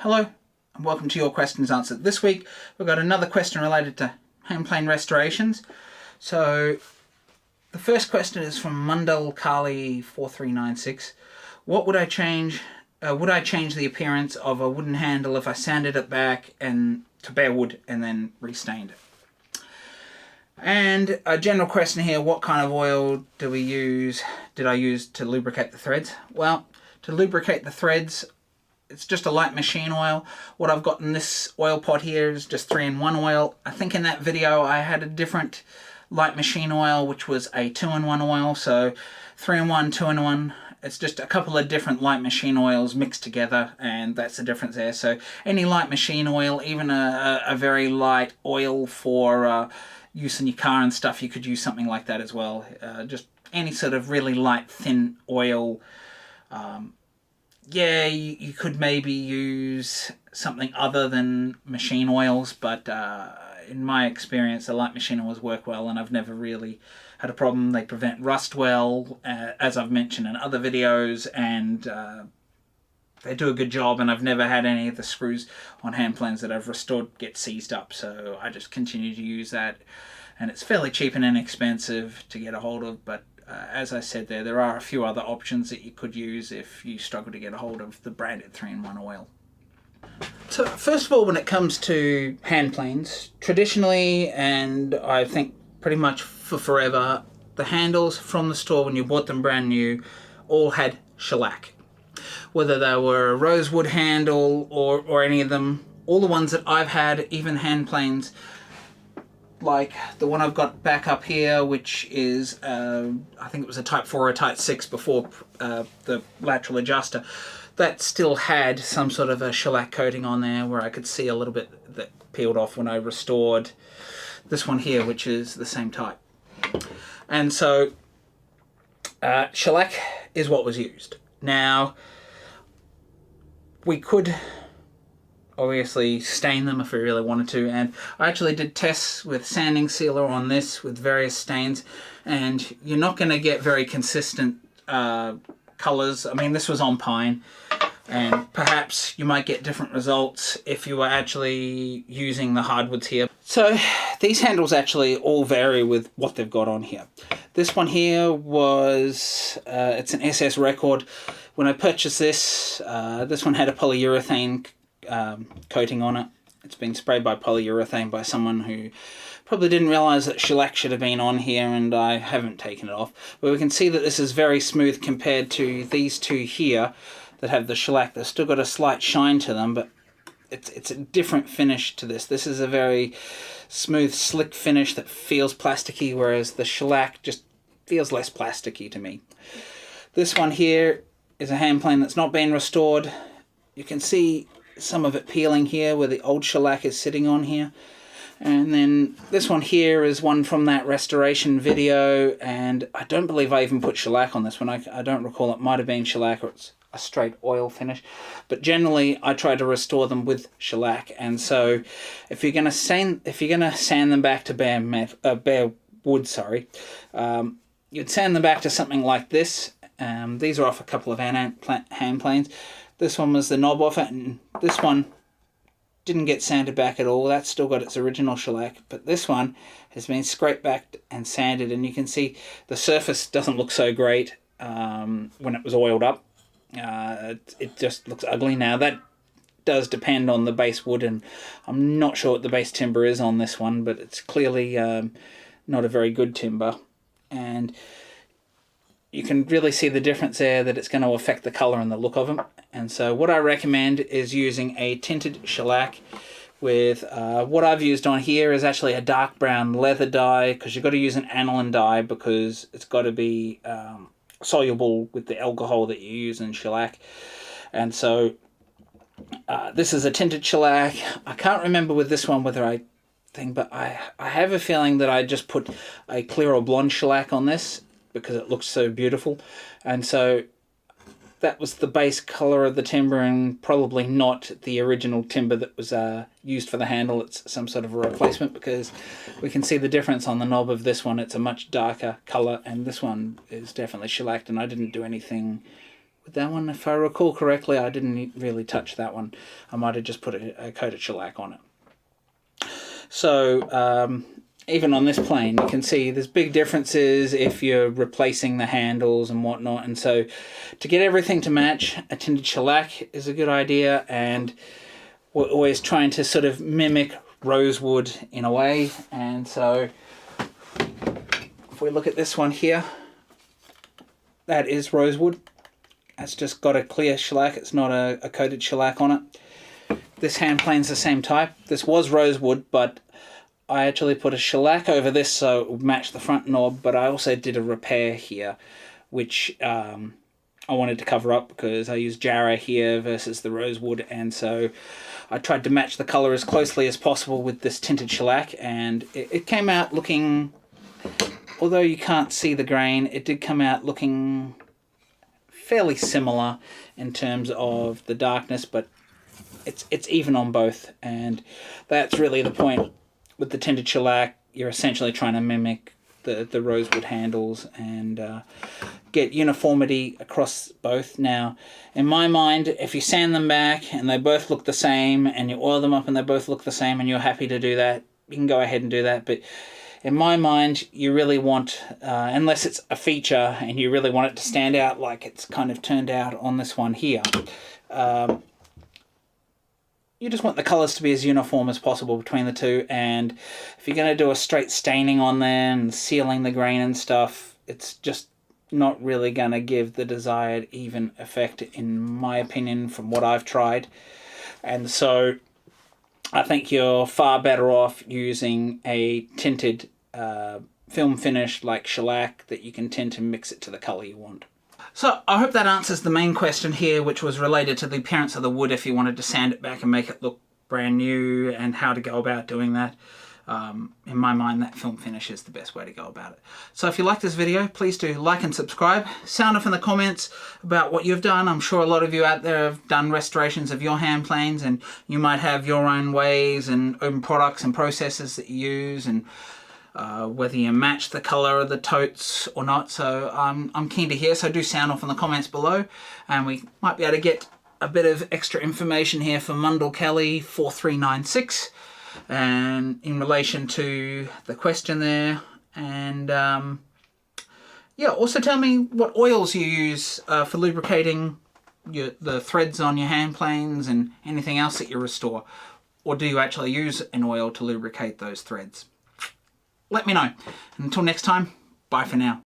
Hello and welcome to Your Questions Answered. This week we've got another question related to hand plane restorations. So the first question is from Mundal Kali 4396. What would I change? Would I change the appearance of a wooden handle if I sanded it back and to bare wood and then restained it? And a general question here, what kind of oil did I use to lubricate the threads? Well, to lubricate the threads, it's just a light machine oil. What I've got in this oil pot here is just 3-in-1 oil. I think in that video I had a different light machine oil, which was a 2-in-1 oil. So 3-in-1, 2-in-1. It's just a couple of different light machine oils mixed together, and that's the difference there. So any light machine oil, even a very light oil for use in your car and stuff, you could use something like that as well. Just any sort of really light, thin oil. Yeah, you could maybe use something other than machine oils, but in my experience, the light machine oils work well, and I've never really had a problem. They prevent rust well, as I've mentioned in other videos, and they do a good job, and I've never had any of the screws on hand planes that I've restored get seized up, so I just continue to use that, and it's fairly cheap and inexpensive to get a hold of, but as I said there are a few other options that you could use if you struggle to get a hold of the branded 3-in-1 oil. So first of all, when it comes to hand planes, traditionally, and I think pretty much for forever, the handles from the store when you bought them brand new all had shellac. Whether they were a rosewood handle or any of them, all the ones that I've had, even hand planes, like the one I've got back up here, which is, I think it was a Type 4 or a Type 6 before the lateral adjuster, that still had some sort of a shellac coating on there where I could see a little bit that peeled off when I restored this one here, which is the same type. And so shellac is what was used. Now, we could obviously stain them if we really wanted to, and I actually did tests with sanding sealer on this with various stains, and you're not going to get very consistent colors. I mean, this was on pine, and perhaps you might get different results if you were actually using the hardwoods here. So these handles actually all vary with what they've got on here. This one here was, it's an SS Record. When I purchased this, this one had a polyurethane coating on it. It's been sprayed by polyurethane by someone who probably didn't realize that shellac should have been on here, and I haven't taken it off. But we can see that this is very smooth compared to these two here that have the shellac. They've still got a slight shine to them, but it's a different finish to this. This is a very smooth, slick finish that feels plasticky, whereas the shellac just feels less plasticky to me. This one here is a hand plane that's not been restored. You can see some of it peeling here where the old shellac is sitting on here. And then this one here is one from that restoration video, and I don't believe I even put shellac on this one. I don't recall. It might have been shellac, or it's a straight oil finish. But generally I try to restore them with shellac, and so if you're gonna sand them back to bare wood, you'd sand them back to something like this. These are off a couple of hand planes. This one was the knob off it, and this one didn't get sanded back at all. That's still got its original shellac, but this one has been scraped back and sanded, and you can see the surface doesn't look so great when it was oiled up. It just looks ugly now. That does depend on the base wood, and I'm not sure what the base timber is on this one, but it's clearly not a very good timber, and you can really see the difference there, that it's going to affect the colour and the look of them. And so what I recommend is using a tinted shellac with, what I've used on here is actually a dark brown leather dye, because you've got to use an aniline dye because it's got to be soluble with the alcohol that you use in shellac. And so this is a tinted shellac. I can't remember with this one whether but I have a feeling that I just put a clear or blonde shellac on this because it looks so beautiful, and so that was the base color of the timber, and probably not the original timber that was used for the handle. It's some sort of a replacement, because we can see the difference on the knob of this one. It's a much darker color, and this one is definitely shellacked, and I didn't do anything with that one. If I recall correctly, I didn't really touch that one. I might have just put a coat of shellac on it. So even on this plane, you can see there's big differences if you're replacing the handles and whatnot. And so to get everything to match, a tinted shellac is a good idea. And we're always trying to sort of mimic rosewood in a way. And so if we look at this one here, that is rosewood. It's just got a clear shellac. It's not a coated shellac on it. This hand plane's the same type. This was rosewood, but I actually put a shellac over this so it would match the front knob, but I also did a repair here, which I wanted to cover up because I used Jarrah here versus the rosewood, and so I tried to match the color as closely as possible with this tinted shellac, and it came out looking, although you can't see the grain, it did come out looking fairly similar in terms of the darkness, but it's even on both, and that's really the point. With the tinted shellac, you're essentially trying to mimic the rosewood handles and get uniformity across both. Now, in my mind, if you sand them back and they both look the same, and you oil them up and they both look the same, and you're happy to do that, you can go ahead and do that. But in my mind, you really want, unless it's a feature and you really want it to stand out like it's kind of turned out on this one here, you just want the colours to be as uniform as possible between the two. And if you're going to do a straight staining on them and sealing the grain and stuff, it's just not really going to give the desired even effect, in my opinion, from what I've tried. And so I think you're far better off using a tinted film finish like shellac that you can tint and mix it to the colour you want. So I hope that answers the main question here, which was related to the appearance of the wood if you wanted to sand it back and make it look brand new, and how to go about doing that. In my mind, that film finish is the best way to go about it. So if you like this video, please do like and subscribe. Sound off in the comments about what you've done. I'm sure a lot of you out there have done restorations of your hand planes, and you might have your own ways and own products and processes that you use, and whether you match the colour of the totes or not. So I'm keen to hear, so do sound off in the comments below, and we might be able to get a bit of extra information here for Mundell Kelly 4396 and in relation to the question there. And yeah, also tell me what oils you use for lubricating the threads on your hand planes and anything else that you restore, or do you actually use an oil to lubricate those threads? Let me know. Until next time, bye for now.